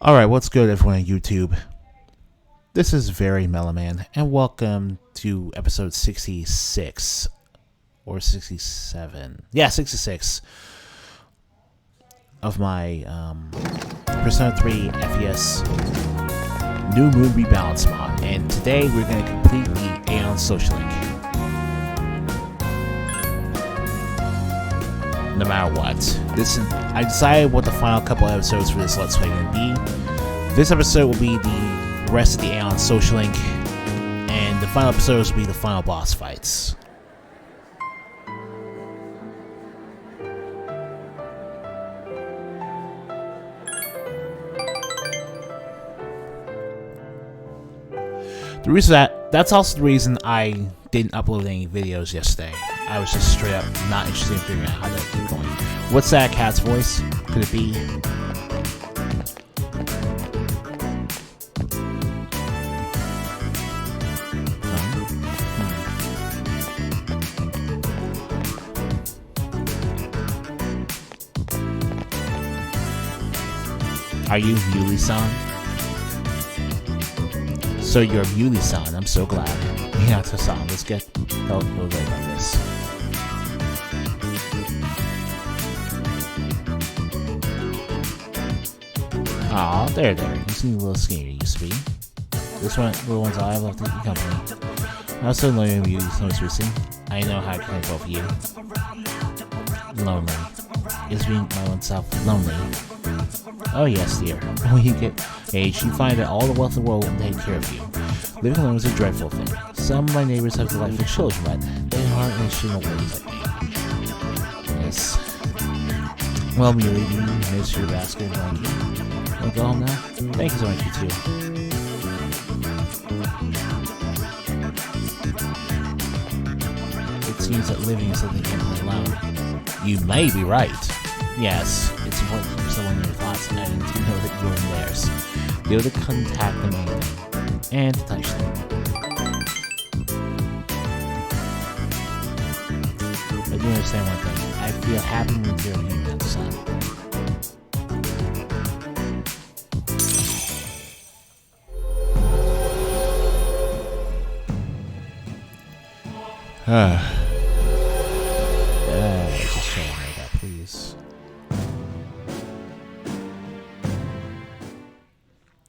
Alright, what's good everyone on YouTube? This is Very Mellowman, and welcome to episode 66. Or 67. Yeah, 66. Of my Persona 3 FES New Moon Rebalance mod. And today we're going to complete the Aeon Social Link. No matter what. I decided what the final couple episodes for this Let's Play are going to be. This episode will be the rest of the Aeon Social Link, and the final episodes will be the final boss fights. The reason that's also the reason I didn't upload any videos yesterday. I was just straight up not interested in figuring out how to keep going. What's that cat's voice? Could it be? Are you Yuli-san? So you're Yuli-san, I'm so glad. Minato-san, let's get a little bit about this. Aw, there. You seem a little skinny, you used to be. This one, little one's I love to keep company. I also know you so recently. I know how to connect both of you. Lonely. Is being my own self lonely? Oh yes, dear. When you get age, you find that all the wealth of the world will take care of you. Living alone is a dreadful thing. Some of my neighbors have delightful children, but they aren't interested in ways like me. Yes. Well, Muley, do you miss your basket blanket? Want to go home now? Thank you so much, you too. It seems that living is something you can't play alone. You may be right. Yes, it's important to keep someone in your thoughts and to know that you're in theirs. Be able to contact them anything, and to touch them. I do understand one thing. I feel happy when you're you and son. Just show me that, please.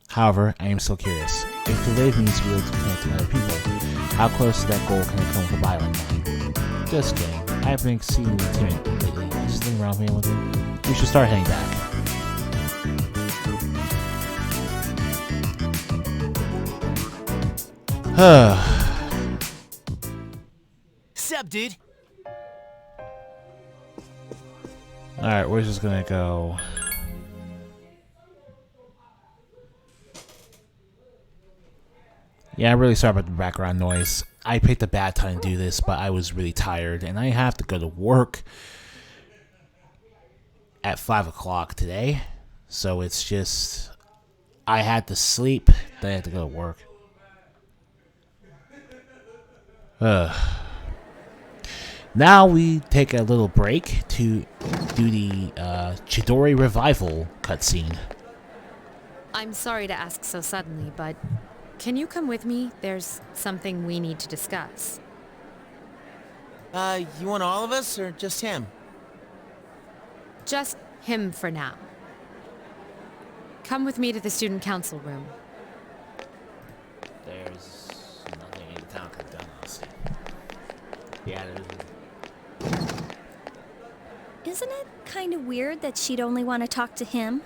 However, I am still curious. If the wave means we'll connect to other people, how close to that goal can I come with a violent mind? Just kidding. I've been exceedingly timid lately. Is this thing wrong with me with it? We should start heading back. Sup, dude? Alright, we're just gonna go. Yeah, I'm really sorry about the background noise. I picked a bad time to do this, but I was really tired, and I have to go to work at 5 o'clock today. So it's just, I had to sleep, then I had to go to work. Now we take a little break to do the Chidori revival cutscene. I'm sorry to ask so suddenly, but can you come with me? There's something we need to discuss. You want all of us, or just him? Just him for now. Come with me to the student council room. There's nothing in town could have done this. Yeah, there's. Isn't it kind of weird that she'd only want to talk to him?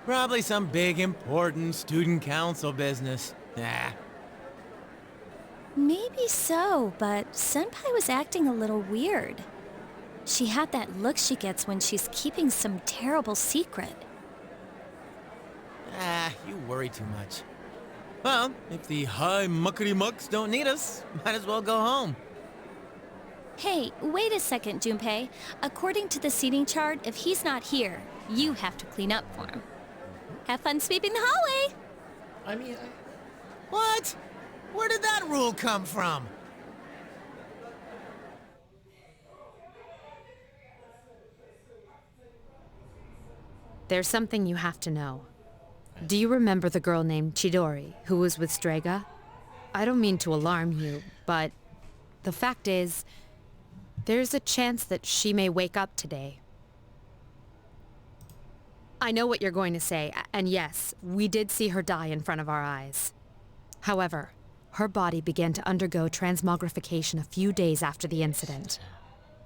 Probably some big, important student council business. Nah. Maybe so, but Senpai was acting a little weird. She had that look she gets when she's keeping some terrible secret. You worry too much. Well, if the high muckety mucks don't need us, might as well go home. Hey, wait a second, Junpei. According to the seating chart, if he's not here, you have to clean up for him. Have fun sweeping the hallway! What? Where did that rule come from? There's something you have to know. Do you remember the girl named Chidori who was with Strega? I don't mean to alarm you, but the fact is, there's a chance that she may wake up today. I know what you're going to say, and yes, we did see her die in front of our eyes. However, her body began to undergo transmogrification a few days after the incident.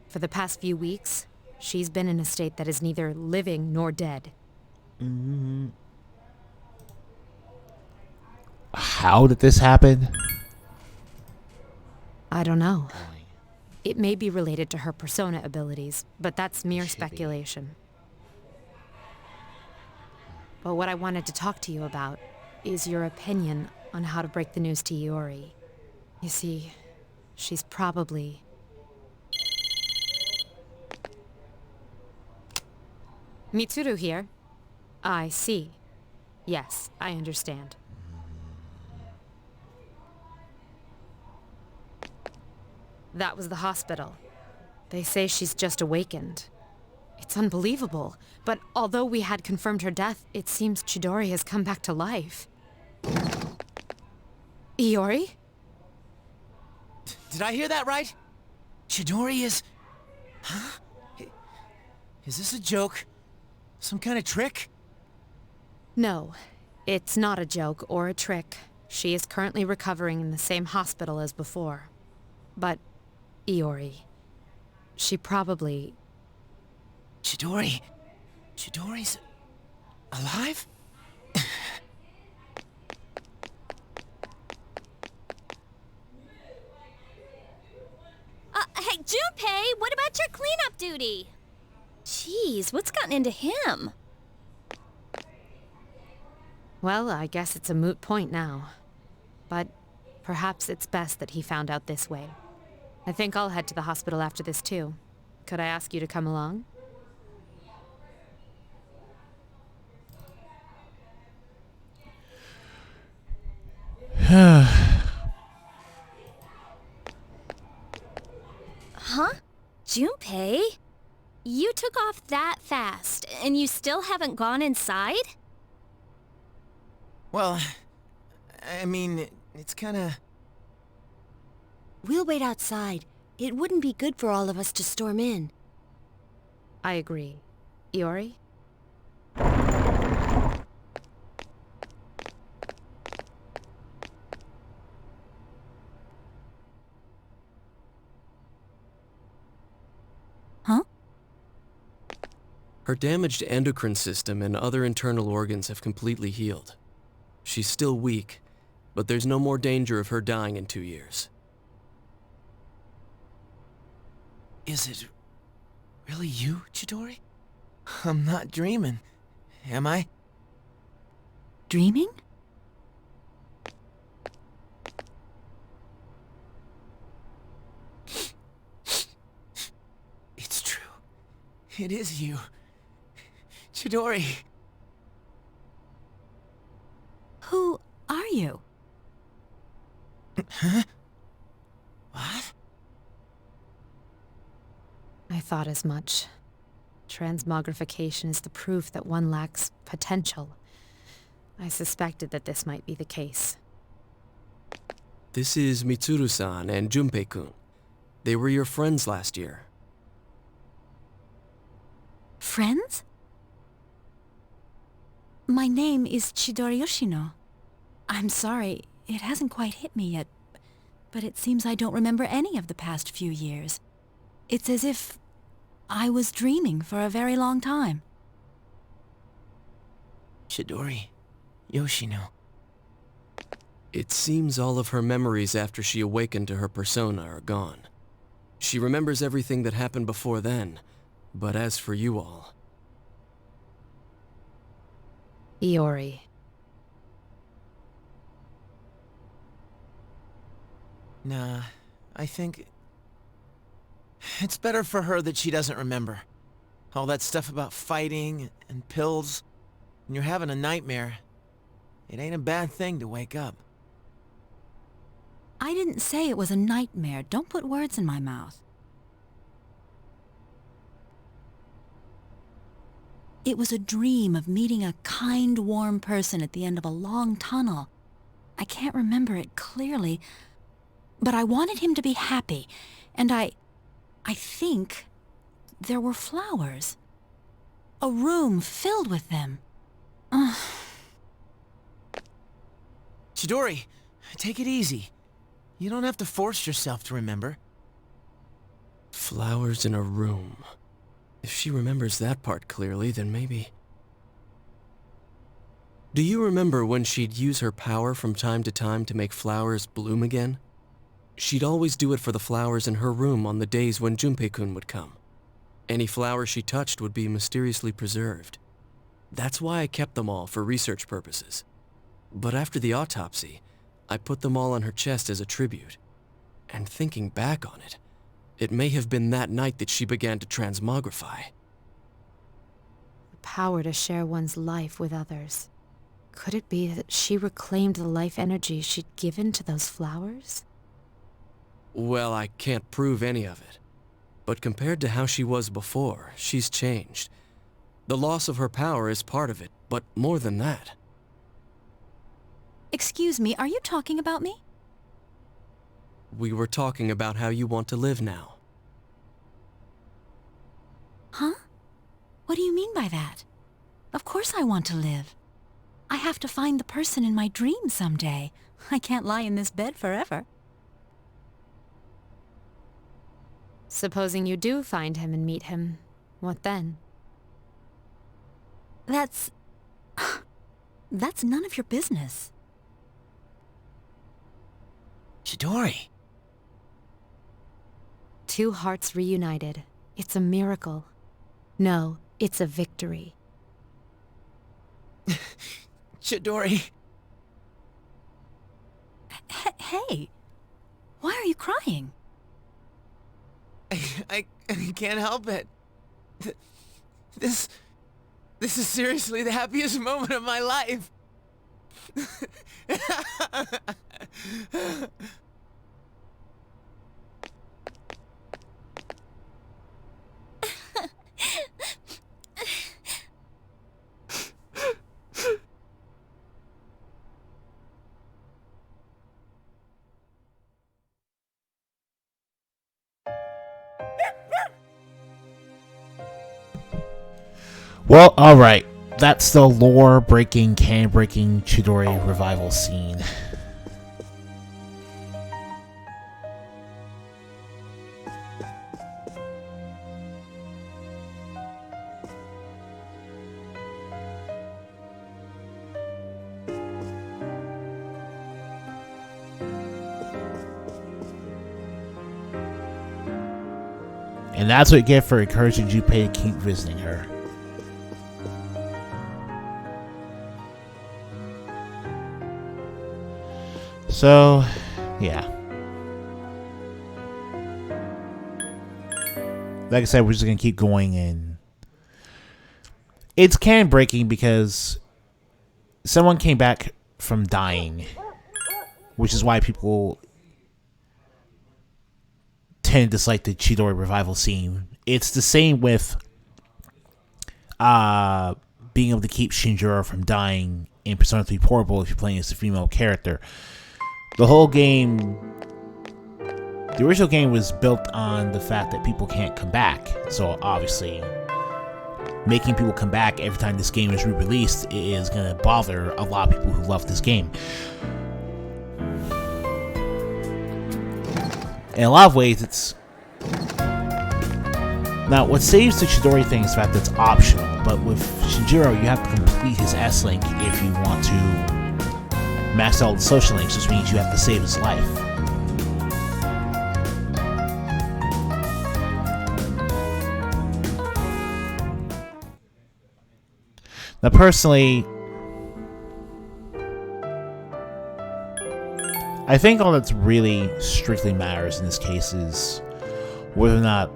For the past few weeks, she's been in a state that is neither living nor dead. How did this happen? I don't know. It may be related to her persona abilities, but that's mere speculation. But what I wanted to talk to you about is your opinion on how to break the news to Iori. You see, she's probably... Mitsuru here. I see. Yes, I understand. That was the hospital. They say she's just awakened. It's unbelievable, but although we had confirmed her death, it seems Chidori has come back to life. Iori? Did I hear that right? Chidori is... Huh? Is this a joke? Some kind of trick? No, it's not a joke or a trick. She is currently recovering in the same hospital as before. But, Iori, she probably... Chidori? Chidori's... alive? Hey, Junpei, what about your cleanup duty? Jeez, what's gotten into him? Well, I guess it's a moot point now. But perhaps it's best that he found out this way. I think I'll head to the hospital after this too. Could I ask you to come along? Huh? Junpei? You took off that fast, and you still haven't gone inside? Well, I mean, it's kinda... We'll wait outside. It wouldn't be good for all of us to storm in. I agree. Iori? Huh? Her damaged endocrine system and other internal organs have completely healed. She's still weak, but there's no more danger of her dying in 2 years. Is it... really you, Chidori? I'm not dreaming, am I? Dreaming? It's true. It is you. Chidori. Who are you? Huh? What? I thought as much. Transmogrification is the proof that one lacks potential. I suspected that this might be the case. This is Mitsuru-san and Junpei-kun. They were your friends last year. Friends? My name is Chidori Yoshino. I'm sorry, it hasn't quite hit me yet, but it seems I don't remember any of the past few years. It's as if I was dreaming for a very long time. Chidori. Yoshino. It seems all of her memories after she awakened to her persona are gone. She remembers everything that happened before then, but as for you all... Iori. Nah, I think... it's better for her that she doesn't remember. All that stuff about fighting and pills. When you're having a nightmare, it ain't a bad thing to wake up. I didn't say it was a nightmare. Don't put words in my mouth. It was a dream of meeting a kind, warm person at the end of a long tunnel. I can't remember it clearly, but I wanted him to be happy, and I think there were flowers. A room filled with them. Chidori, take it easy. You don't have to force yourself to remember. Flowers in a room. If she remembers that part clearly, then maybe... Do you remember when she'd use her power from time to time to make flowers bloom again? She'd always do it for the flowers in her room on the days when Junpei-kun would come. Any flower she touched would be mysteriously preserved. That's why I kept them all for research purposes. But after the autopsy, I put them all on her chest as a tribute. And thinking back on it, it may have been that night that she began to transmogrify. The power to share one's life with others. Could it be that she reclaimed the life energy she'd given to those flowers? Well, I can't prove any of it. But compared to how she was before, she's changed. The loss of her power is part of it, but more than that. Excuse me, are you talking about me? We were talking about how you want to live now. Huh? What do you mean by that? Of course I want to live. I have to find the person in my dream someday. I can't lie in this bed forever. Supposing you do find him and meet him, what then? That's none of your business. Chidori. Two hearts reunited. It's a miracle. No, it's a victory. Chidori. Hey, why are you crying? I can't help it. This is seriously the happiest moment of my life. Well, alright. That's the lore-breaking, can-breaking Chidori revival scene. And that's what you get for encouraging Junpei to keep visiting her. So, yeah. Like I said, we're just going to keep going, and it's can breaking because someone came back from dying, which is why people tend to dislike the Chidori revival scene. It's the same with being able to keep Shinjiro from dying in Persona 3 Portable if you're playing as a female character. The whole game, the original game was built on the fact that people can't come back. So obviously, making people come back every time this game is re-released is going to bother a lot of people who love this game. In a lot of ways, it's... Now, what saves the Chidori thing is the fact that it's optional, but with Shinjiro, you have to complete his S-Link if you want to max out the social links, which means you have to save his life. Now, personally, I think all that's really strictly matters in this case is whether or not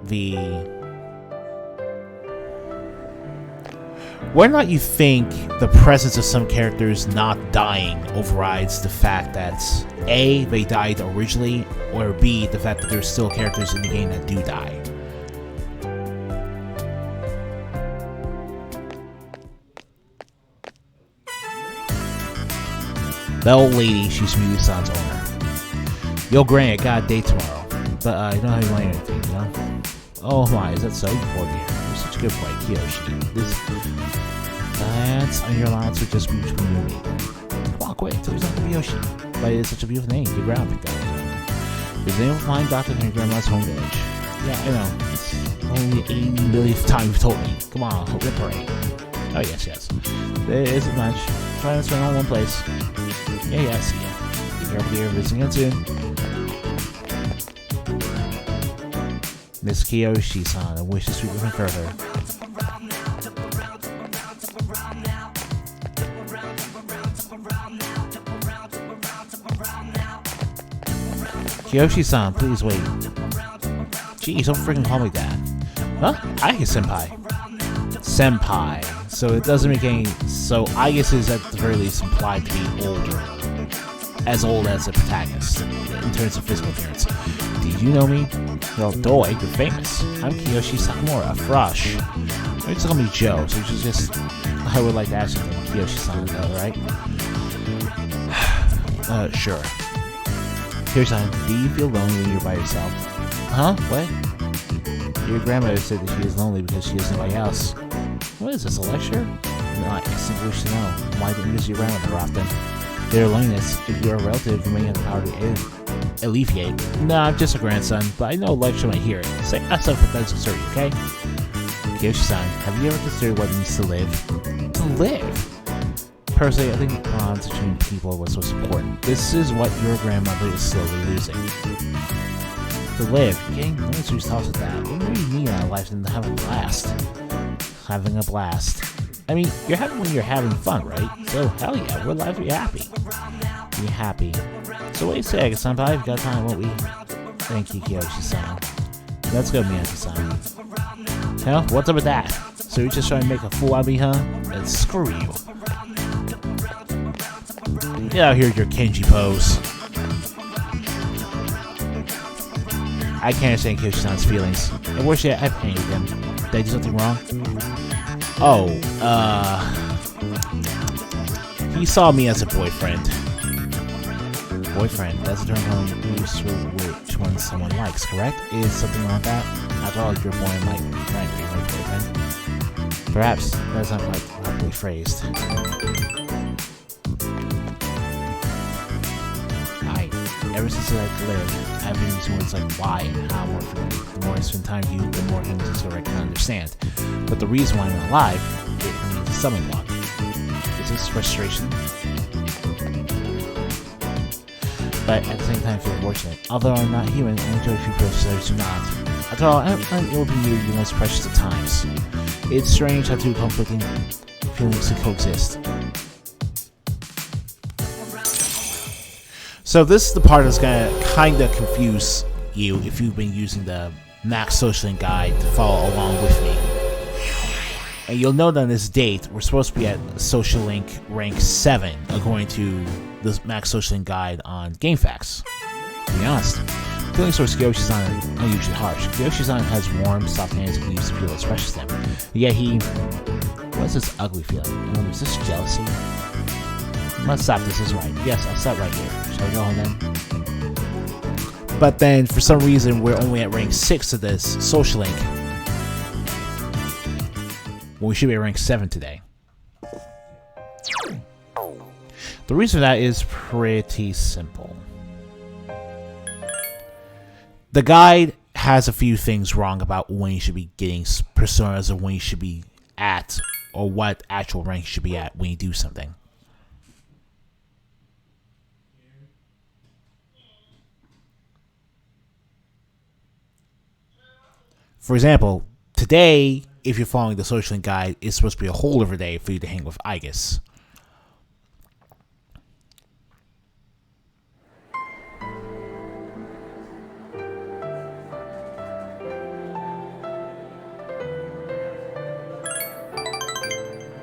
you think the presence of some characters not dying overrides the fact that A, they died originally, or B, the fact that there's still characters in the game that do die. The old lady, she's Miyu-san's owner. Yo, Granny, I got a date tomorrow. But, you don't have any money or anything, you know? Oh my, is that so? Poor dear. You're such a good boy, Kiyoshi. That's on your allowance with just between you and me. Come on, quick, tell yourself to Kiyoshi. But it's such a beautiful name, your grandma picked that, you know? There's a name of mine doctor in your grandma's home village. Yeah, I know. It's only 80 millionth time you've told me. Come on, hope you're praying. Oh, yes. There isn't much. Try to spend all in one place. Yeah, see ya. Be careful here, visiting again soon. Miss Kiyoshi-san, I wish to speak with him further. Kiyoshi-san, please wait. Jeez, don't freaking call me that. Huh? Aige-senpai. Senpai. So it doesn't make any... So Aige is at the very least implied to be older. As old as the protagonist, in terms of physical appearance. Did you know me? Well, Doi, you're famous. I'm Kiyoshi Sakamura, Frosh. They just call me Joe, so it's just... I would like to ask you Kiyoshi-san, right? Sure. Kiyoshi-san, do you feel lonely when you're by yourself? Huh? What? Your grandmother said that she is lonely because she has nobody else. What is this, a lecture? No, I simply wish to know. Why didn't you visit your grandmother more often? Their loneliness, if you're a relative, you may have the power to alleviate. Nah, I'm just a grandson, but I know a lecture when I hear it. Say that's up for Ben's story, okay? Kiyoshi-san, have you ever considered what it means to live? To live? Personally, I think bonds between people are what's most important. This is what your grandmother is slowly losing. To live, getting no one's who's talks with that. What do you mean our life than having a blast? Having a blast. I mean, you're happy when you're having fun, right? So, hell yeah, we're live, we're happy. Be happy. So what do you say, Senpai? We've got time, won't we? Thank you, Kiyoshi-san. Let's go, Miyake-san. Hell, what's up with that? So you're just trying to make a fool out of me, huh? Then screw you. Get out here with your Kenji pose. I can't understand Kiyoshi-san's feelings. And worse yet, I painted him. Did I do something wrong? Oh, he saw me as a boyfriend. Boyfriend, that's a term used for which one someone likes, correct? Is something wrong with that? After all, your boy might be my boyfriend. Perhaps that's not quite properly phrased. Ever since I've lived, I've been using words like why and how more frequently. The more I spend time with you, the more English I can understand. But the reason why I'm alive, it means a stumbling block. Is this frustration? But at the same time, I feel fortunate. Although I'm not human, I enjoy a few approaches others do not. After all, I'm able to you the most precious of times. It's strange how two conflicting feelings can coexist. So this is the part that's gonna kinda confuse you if you've been using the Max Socialink guide to follow along with me. And you'll note on this date, we're supposed to be at Socialink rank 7, according to the Max Socialink guide on GameFAQs. To be honest, feelings towards Kiyoshi-san are unusually harsh. Kiyoshi-san has warm, soft hands and used to feel as precious them. Yet he... what's this ugly feeling? Is this jealousy? Let's stop, this is right. Yes, I'll stop right here. Shall we go home then? But then, for some reason, we're only at rank 6 of this Socialink. Well, we should be at rank 7 today. The reason for that is pretty simple. The guide has a few things wrong about when you should be getting personas or when you should be at, or what actual rank you should be at when you do something. For example, today, if you're following the Socialink guide, it's supposed to be a holdover day for you to hang with Aigis.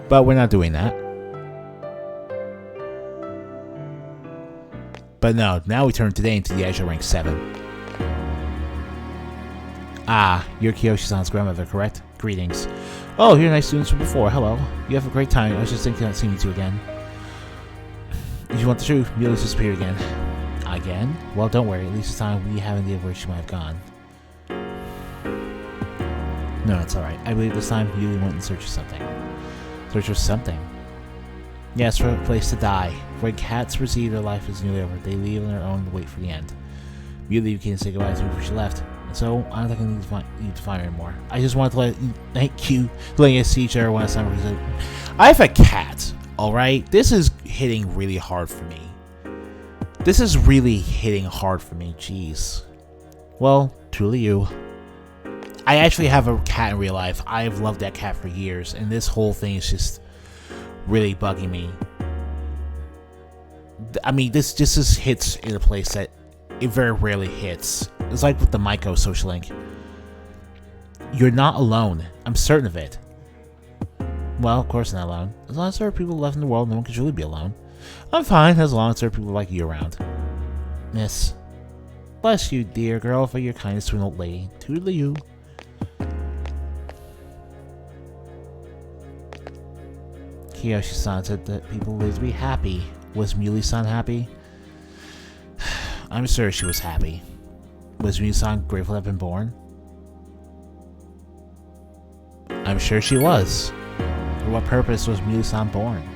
But we're not doing that. But no, now we turn today into the actual rank 7. Ah, you're Kiyoshi-san's grandmother, correct? Greetings. Oh, you're nice students from before. Hello. You have a great time. I was just thinking of seeing you two again. If you want the truth, Muley's disappeared again. Again? Well, don't worry. At least this time we have an idea of where she might have gone. No, it's alright. I believe this time Muley went in search of something. Search for something? Yes, for a place to die. When cats perceive their life is nearly over, they leave on their own to wait for the end. Muley came to say goodbye to me before she left. And so, I don't think I need to find her anymore. I just wanted to thank you for letting us see each other one last time. I have a cat, alright? This is hitting really hard for me. This is really hitting hard for me, jeez. Well, truly you. I actually have a cat in real life. I've loved that cat for years, and this whole thing is just really bugging me. I mean, this just hits in a place that it very rarely hits. It's like with the Maiko social link. You're not alone. I'm certain of it. Well, of course not alone. As long as there are people left in the world, no one can truly be alone. I'm fine as long as there are people like you around. Miss. Bless you, dear girl, for your kindness to an old lady. Toodly you. Kiyoshi-san said that people live to be happy. Was Muley-san happy? I'm sure she was happy. Was Muley-san grateful to have been born? I'm sure she was. For what purpose was Muley-san born?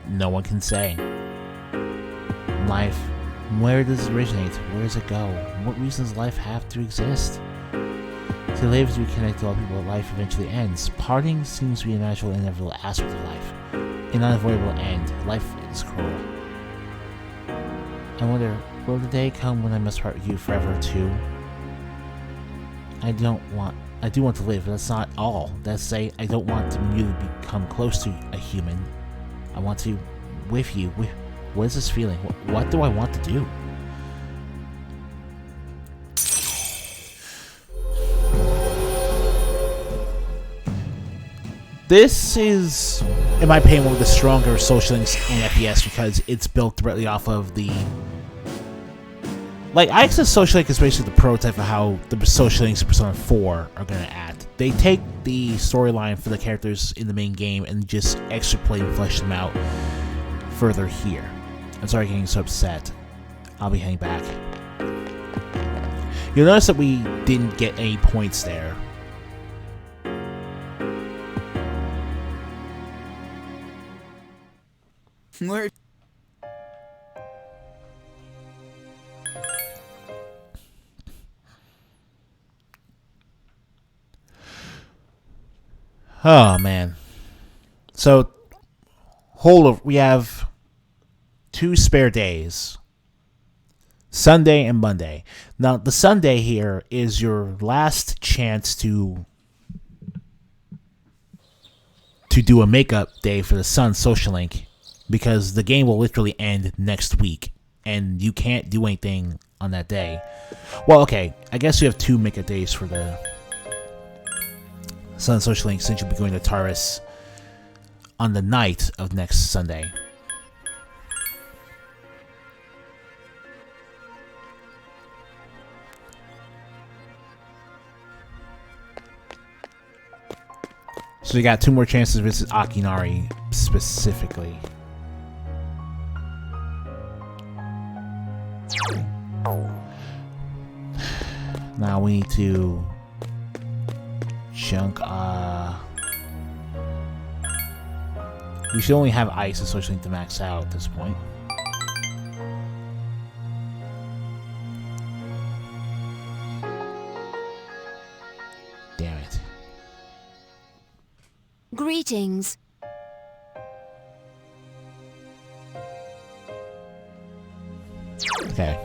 No one can say. Life. Where does it originate? Where does it go? What reason does life have to exist? To live to be connected to all people, life eventually ends. Parting seems to be a natural and inevitable aspect of life. An unavoidable end. Life is cruel. I wonder, will the day come when I must part with you forever too? I do want to live, but that's not all. That's to say, I don't want to merely become close to a human. I want to with you. What is this feeling? What do I want to do? This is, in my opinion, one of the stronger social links in FPS because it's built directly off of the... Like, Ix's social link is basically the prototype of how the social links in Persona 4 are going to act. They take the storyline for the characters in the main game and just extrapolate and flesh them out further here. I'm sorry getting so upset. I'll be heading back. You'll notice that we didn't get any points there. Where? Oh man. So we have 2 spare days. Sunday and Monday. Now the Sunday here is your last chance to do a makeup day for the Sun social link. Because the game will literally end next week, and you can't do anything on that day. Well, okay, I guess you have 2 makeup days for the Sun Social Link since you'll be going to Taurus on the night of next Sunday. So you got 2 more chances to visit Akinari specifically. Now we need to junk. We should only have ice and social link to max out at this point. Damn it. Greetings. Okay.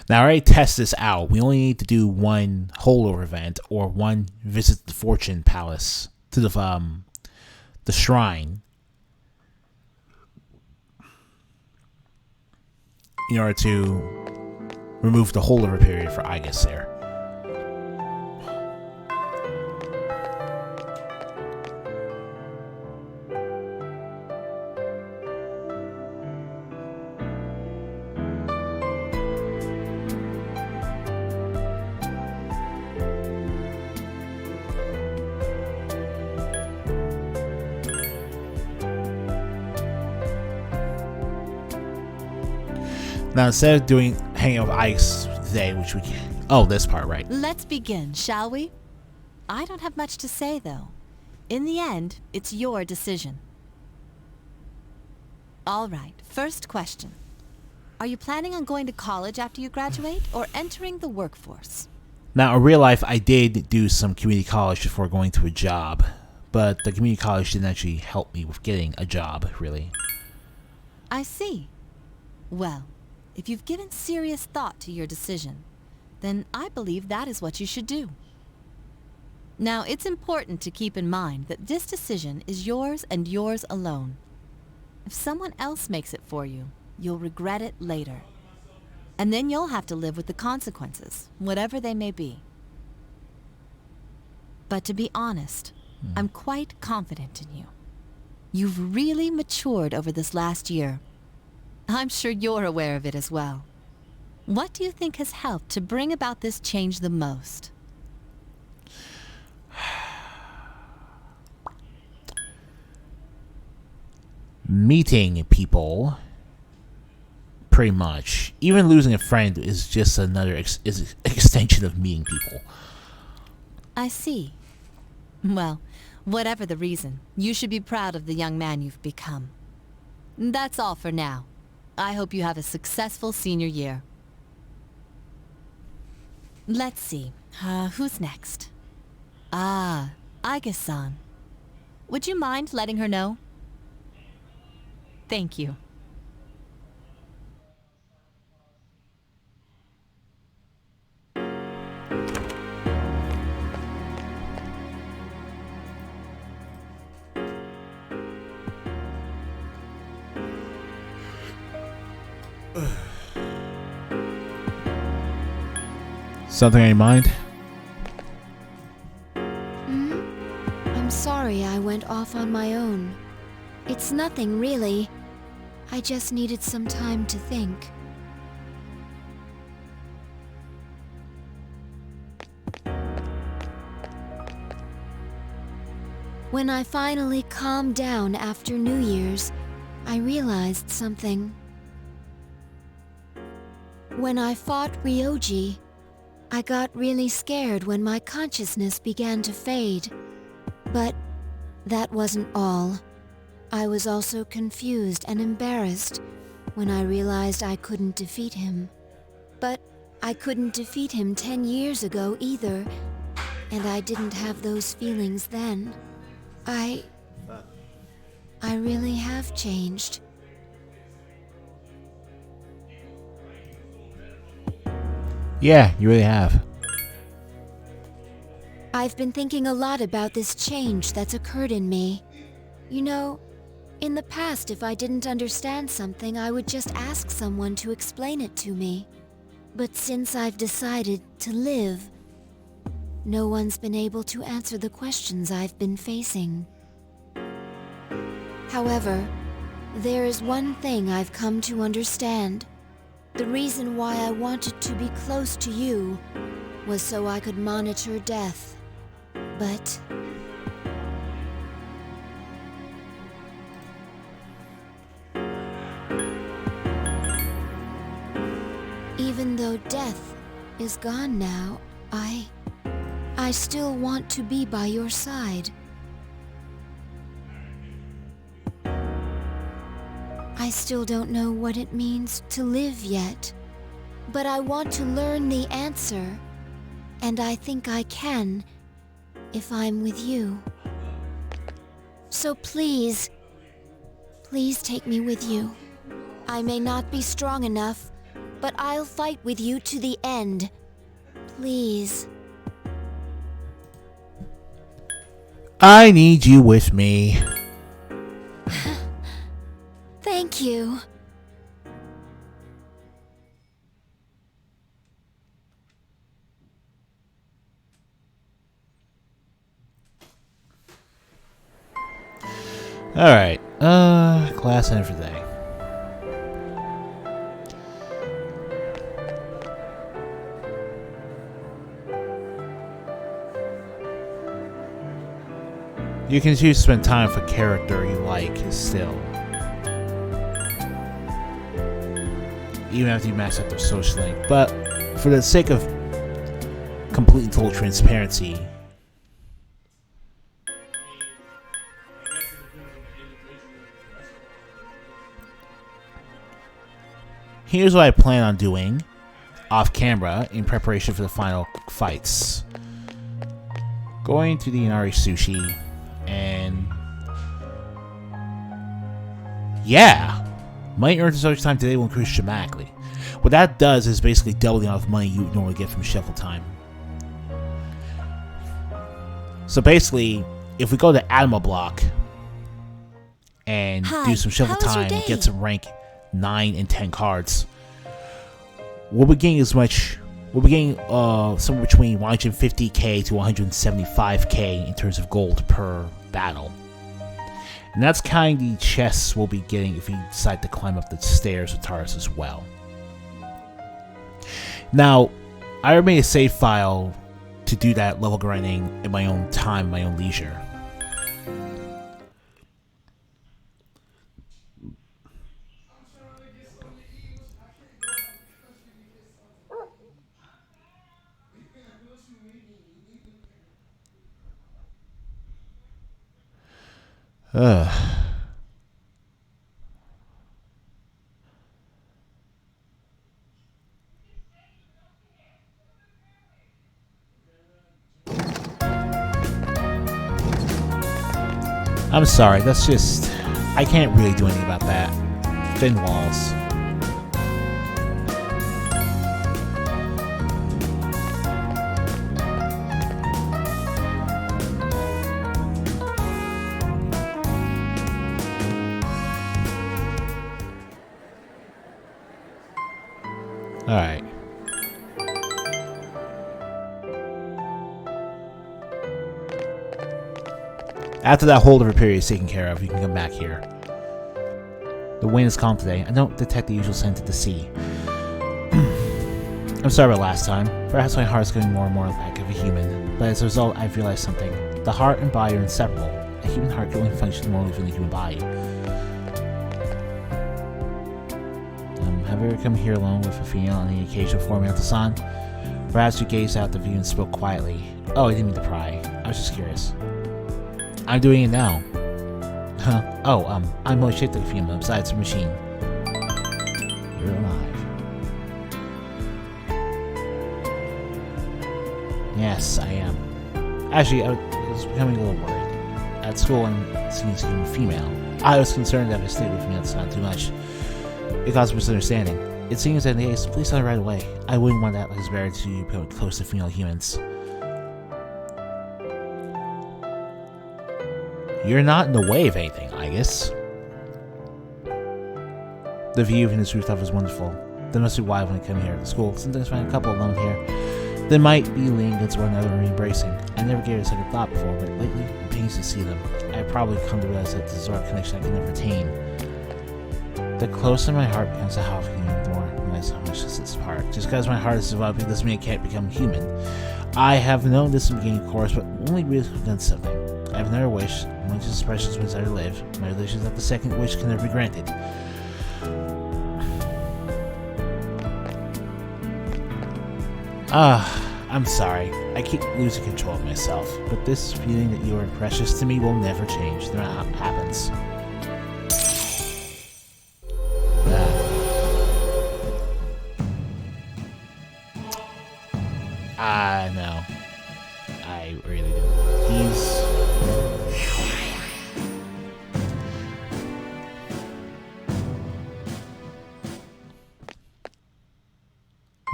Now I already test this out. We only need to do 1 holdover event or 1 visit the Fortune Palace to the shrine in order to remove the holdover period for Igus there. Now, instead of hanging out with Ike's today, which we can... Oh, this part, right. Let's begin, shall we? I don't have much to say, though. In the end, it's your decision. All right, first question. Are you planning on going to college after you graduate, or entering the workforce? Now, in real life, I did do some community college before going to a job, but the community college didn't actually help me with getting a job, really. I see. Well, if you've given serious thought to your decision, then I believe that is what you should do. Now, it's important to keep in mind that this decision is yours and yours alone. If someone else makes it for you, you'll regret it later. And then you'll have to live with the consequences, whatever they may be. But to be honest, I'm quite confident in you. You've really matured over this last year. I'm sure you're aware of it as well. What do you think has helped to bring about this change the most? Meeting people, pretty much. Even losing a friend is just another extension of meeting people. I see. Well, whatever the reason, you should be proud of the young man you've become. That's all for now. I hope you have a successful senior year. Let's see. Who's next? Ah, Aige-san. Would you mind letting her know? Thank you. Something on your mind? I'm sorry I went off on my own. It's nothing, really. I just needed some time to think. When I finally calmed down after New Year's, I realized something. When I fought Ryoji, I got really scared when my consciousness began to fade. But that wasn't all. I was also confused and embarrassed when I realized I couldn't defeat him. But I couldn't defeat him 10 years ago either, and I didn't have those feelings then. I really have changed. Yeah, you really have. I've been thinking a lot about this change that's occurred in me. You know, in the past, if I didn't understand something, I would just ask someone to explain it to me. But since I've decided to live, no one's been able to answer the questions I've been facing. However, there is one thing I've come to understand. The reason why I wanted to be close to you was so I could monitor death. But even though death is gone now, I still want to be by your side. I still don't know what it means to live yet, but I want to learn the answer, and I think I can if I'm with you. So please, please take me with you. I may not be strong enough, but I'll fight with you to the end. Please. I need you with me. Thank you. Alright, class and everything. You can choose to spend time with a character you like still. even after you max out their social link. But for the sake of complete and total transparency, here's what I plan on doing off camera in preparation for the final fights. Going to the Inari Sushi, and yeah, money earned in social time today will increase dramatically. What that does is basically double the amount of money you would normally get from shuffle time. So basically, if we go to Animal Block and do some shuffle time, get some rank 9 and 10 cards, we'll be getting somewhere between 150k to 175k in terms of gold per battle. And that's kind of the chests we'll be getting if we decide to climb up the stairs with Taurus as well. Now, I made a save file to do that level grinding in my own time, my own leisure. I'm sorry, that's just... I can't really do anything about that. Thin walls. Alright. After that holdover period is taken care of, you can come back here. The wind is calm today. I don't detect the usual scent of the sea. I'm sorry about last time. Perhaps my heart's getting more and more like of a human. But as a result, I've realized something. The heart and body are inseparable. A human heart can only function normally within the human body. Have you ever come here alone with a female on the occasion of forming out the sun? Perhaps you gazed out the view and spoke quietly. Oh, I didn't mean to pry. I was just curious. I'm doing it now. Huh? Oh, I'm only shaped like a female besides a machine. You're alive. Yes, I am. Actually, I was becoming a little worried. At school, I'm seen as a female. I was concerned that if I stayed with me at the sun too much, it caused misunderstanding. It seems that in the case, please tell me right away. I wouldn't want that like as married to you close to female humans. You're not in the way of anything, I guess. The view from this rooftop is wonderful. That must be why when I come here to school, sometimes I find a couple alone here. They might be leaning against one another and embracing. I never gave it a second thought before, but lately it pains to see them. I probably come to realize that this is our connection I can never attain. The closer my heart becomes to how human, the more I realize how much this is apart. Just because my heart is developing doesn't mean it can't become human. I have known this in the beginning, of course, but only really done something. I have another wish. My just precious when I live. My wish is that the second wish can never be granted. I'm sorry. I keep losing control of myself, but this feeling that you are precious to me will never change, no matter what happens. No. I really do. He's...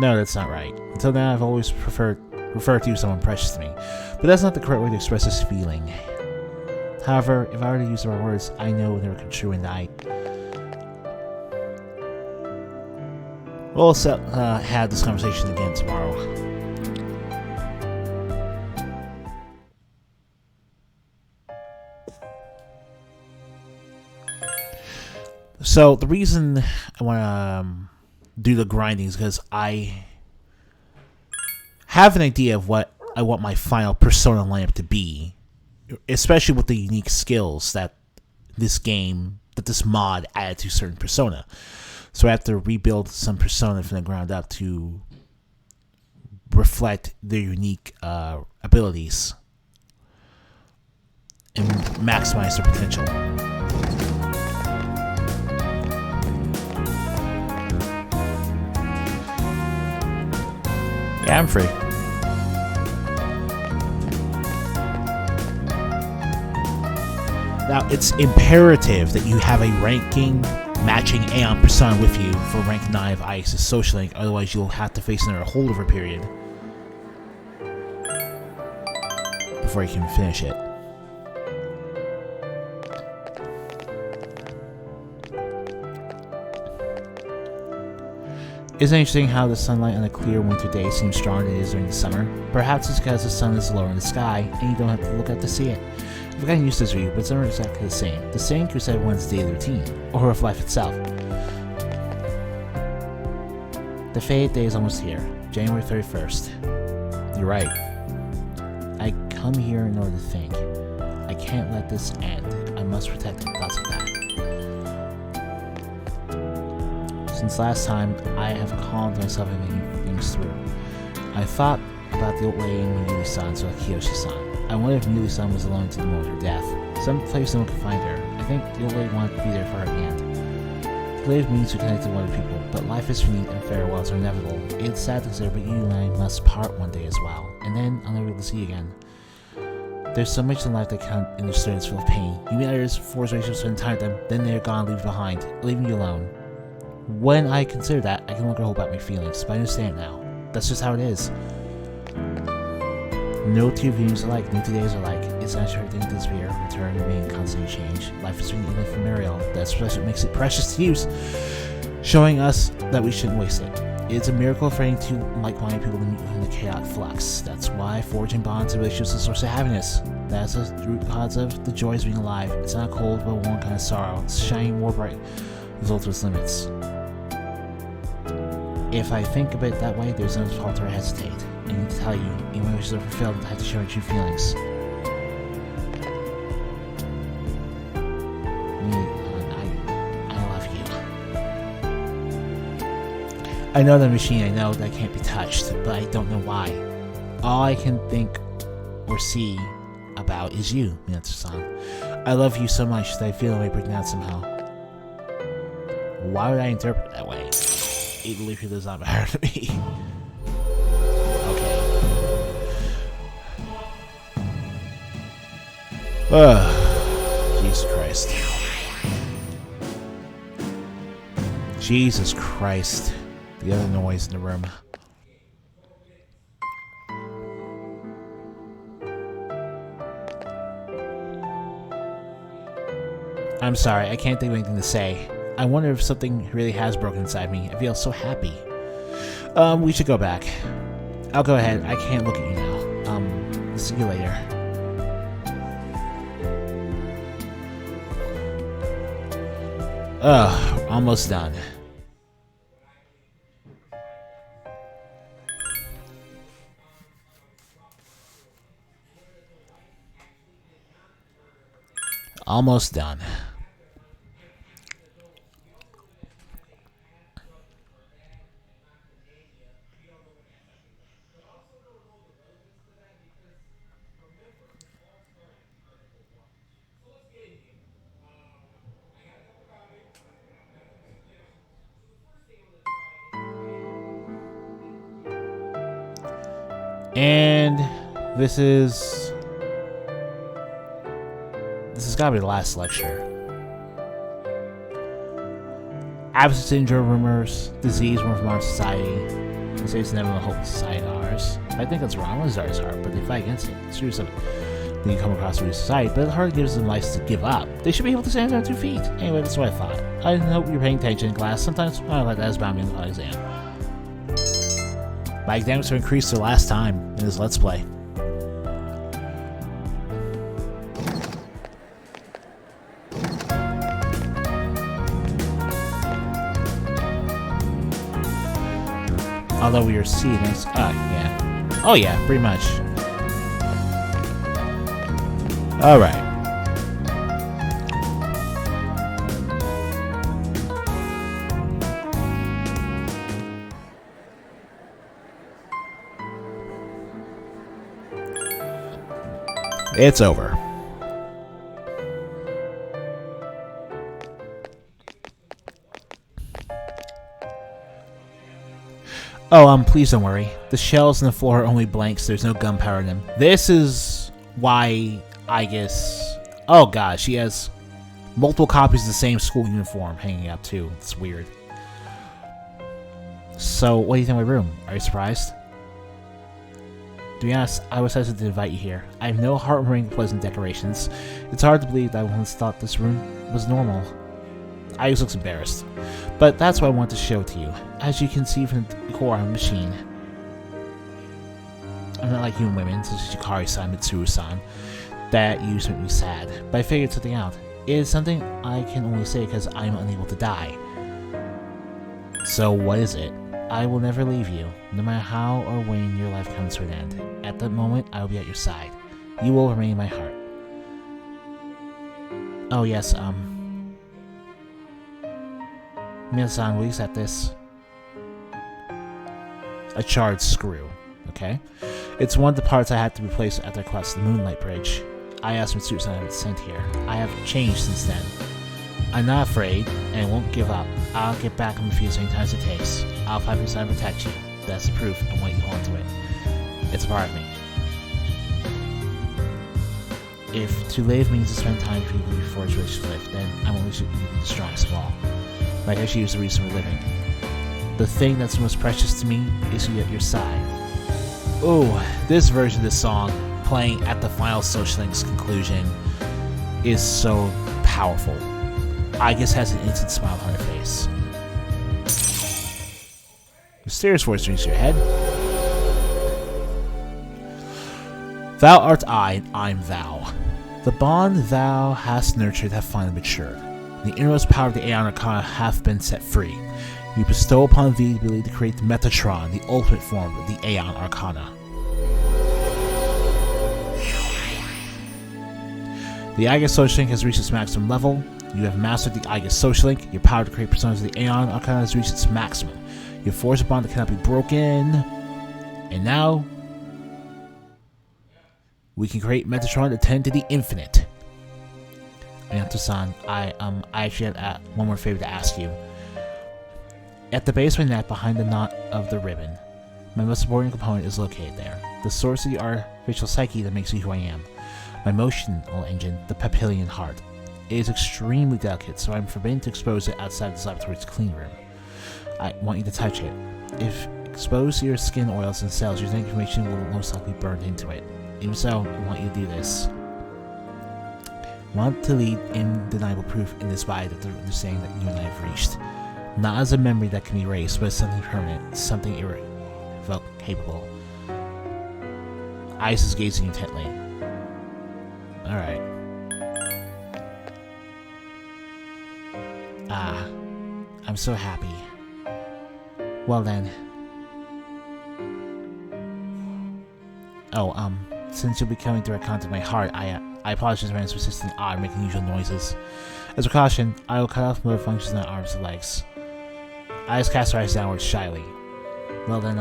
No, that's not right. Until now, I've always referred to you as someone precious to me. But that's not the correct way to express this feeling. However, if I were to use the right words, I know they were true and we'll have this conversation again tomorrow. So, the reason I want to do the grinding is because I have an idea of what I want my final persona lineup to be, especially with the unique skills that this mod added to certain persona. So I have to rebuild some persona from the ground up to reflect their unique abilities and maximize their potential. Yeah, I'm free. Now, it's imperative that you have a ranking matching Aeon persona with you for rank 9 of Ix's social link, otherwise you'll have to face another holdover period before you can finish it. Isn't it interesting how the sunlight on a clear winter day seems stronger than it is during the summer? Perhaps it's because the sun is lower in the sky, and you don't have to look up to see it. I've gotten used to this view, but it's never exactly the same. The same could everyone's daily routine, or of life itself. The faded day is almost here, January 31st. You're right. I come here in order to think. I can't let this end. I must protect it, thoughts like that. Since last time, I have calmed myself and thinking things through. I thought about the old lady and Miyuri-san, so Kiyoshi-san. I wondered if Miyuri-san was alone to the moment of her death. Some place no one could find her. I think the old lady wanted to be there for her at the end. The grave means to connect to other people, but life is finite and farewells are inevitable. It's sad to say, but you and I must part one day as well, and then I'll never be able to see you again. There's so much in life that can't understand is full of pain. You meet others, force relationships, spend time with them, then they're gone, leave you behind, leaving you alone. When I consider that, I can no longer hold back my feelings, but I understand now. That's just how it is. No two views are alike, no 2 days are alike. It's not sure everything disappear, return, remain, constantly change. Life is really ephemeral. That's what makes it precious to use, showing us that we shouldn't waste it. It's a miracle for any two like-minded people to meet within the chaotic flux. That's why forging bonds and relationships is a source of happiness. That's the root cause of the joys of being alive. It's not cold, but one kind of sorrow. It's shining more bright, result to its limits. If I think of it that way, there's no fault or hesitate. I need to tell you, even my wishes are fulfilled, I have to share my true feelings. I love you. I know the machine, I know that can't be touched, but I don't know why. All I can think or see about is you, Minato-san. I love you so much that I feel I may break down somehow. Why would I interpret it that way? It literally does not matter to me. Okay. Jesus Christ. Jesus Christ. The other noise in the room. I'm sorry, I can't think of anything to say. I wonder if something really has broken inside me. I feel so happy. We should go back. I'll go ahead. I can't look at you now. See you later. Almost done. Almost done. And this has got to be the last lecture. Absence syndrome rumors, disease born from our society. They say it's never a hopeless society ours. I think that's wrong with ours are, but they fight against it. It's true something when you come across a society, but it hardly gives them life to give up. They should be able to stand on 2 feet. Anyway, that's what I thought. I hope you're paying attention in class. Sometimes I like that as bound me in the exam. My academics are increased to last time in this Let's Play. Although we are seeing this, yeah. Oh yeah, pretty much. Alright. It's over. Oh, please don't worry. The shells on the floor are only blanks. There's no gunpowder in them. This is why I guess... Oh god, she has multiple copies of the same school uniform hanging up too. It's weird. So, what do you think of my room? Are you surprised? To be honest, I was hesitant to invite you here. I have no heartwarming pleasant decorations. It's hard to believe that I once thought this room was normal. Iris looks embarrassed. But that's why I want to show it to you. As you can see from the core, I'm a machine. I'm not like human women, such as Yukari-san, Mitsuru-san, that used to make me sad. But I figured something out. It is something I can only say because I'm unable to die. So what is it? I will never leave you, no matter how or when your life comes to an end. At that moment, I will be at your side. You will remain in my heart. Oh yes, Minasan, will you accept this? A charred screw, okay? It's one of the parts I had to replace after I crossed the Moonlight Bridge. I asked Mitsuru-san to have it sent here. I have changed since then. I'm not afraid, and won't give up. I'll get back on my feet as many times as it takes. I'll fight for and protect you. That's the proof. I want you to hold on to it. It's a part of me. If to live means to spend time with people before it's ready to live, then I'm always the strongest of all. Like I should use the reason we're living. The thing that's most precious to me is to be at your side. Oh, this version of this song, playing at the final Social Link's conclusion, is so powerful. I guess has an instant smile on her face. Mysterious voice rings your head. Thou art I, and I'm thou. The bond thou hast nurtured hath finally matured. The innermost power of the Aeon Arcana hath been set free. You bestow upon thee the ability to create the Metatron, the ultimate form of the Aeon Arcana. The Aegis Social Link has reached its maximum level. You have mastered the Aegis Social Link. Your power to create personas of the Aeon Arcana has reached its maximum. You have forged a bond that cannot be broken. And now, we can create Metatron to tend to the infinite. Minato-san, I actually have one more favor to ask you. At the base of my neck, behind the knot of the ribbon, my most important component is located there. The source of the artificial psyche that makes me who I am. My emotional engine, the Papillion heart. It is extremely delicate, so I'm forbidden to expose it outside this laboratory's clean room. I want you to touch it. If exposed to your skin, oils, and cells, your information will most likely be burned into it. Even so, I want you to do this. I want to lead undeniable proof in this body that the understanding that you and I have reached. Not as a memory that can be erased, but as something permanent, something irrevocable. Ice is gazing intently. Alright. Ah, I'm so happy. Well then. Oh, since you'll be coming direct contact with my heart, I apologize for my persistent odd making unusual noises. As a precaution, I will cut off motor functions in my arms and legs. I just cast her eyes downwards shyly. Well then,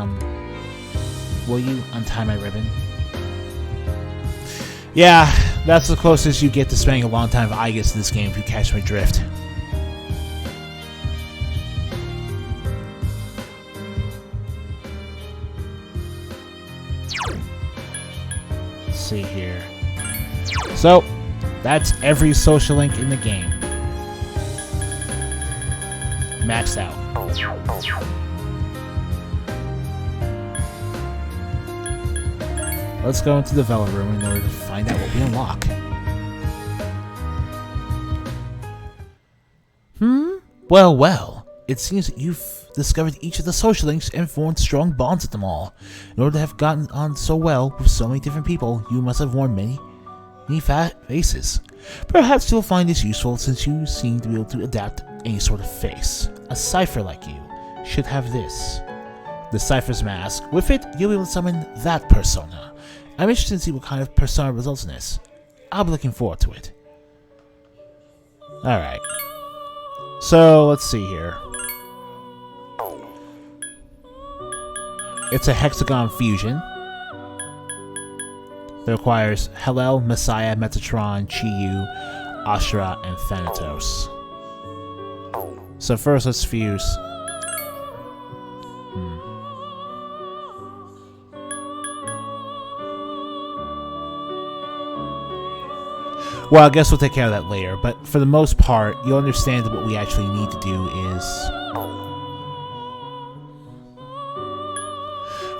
will you untie my ribbon? Yeah, that's the closest you get to spending a long time of Aegis in this game if you catch my drift. Let's see here. So, that's every social link in the game. Maxed out. Let's go into the developer room in order to find out what we unlock. Well, well. It seems that you've discovered each of the social links and formed strong bonds with them all. In order to have gotten on so well with so many different people, you must have worn many fat faces. Perhaps you'll find this useful since you seem to be able to adapt any sort of face. A cipher like you should have this. The cipher's mask. With it, you'll be able to summon that persona. I'm interested to see what kind of persona results in this. I'll be looking forward to it. Alright. So, let's see here. It's a hexagon fusion. that requires Hellel, Messiah, Metatron, Chi-Yu, Ashura, and Thanatos. So first, let's fuse. Well, I guess we'll take care of that later, but for the most part, you'll understand that what we actually need to do is...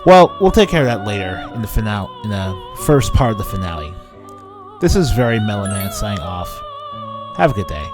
Well, we'll take care of that later in the finale, in the first part of the finale. This is very Melon Man signing off. Have a good day.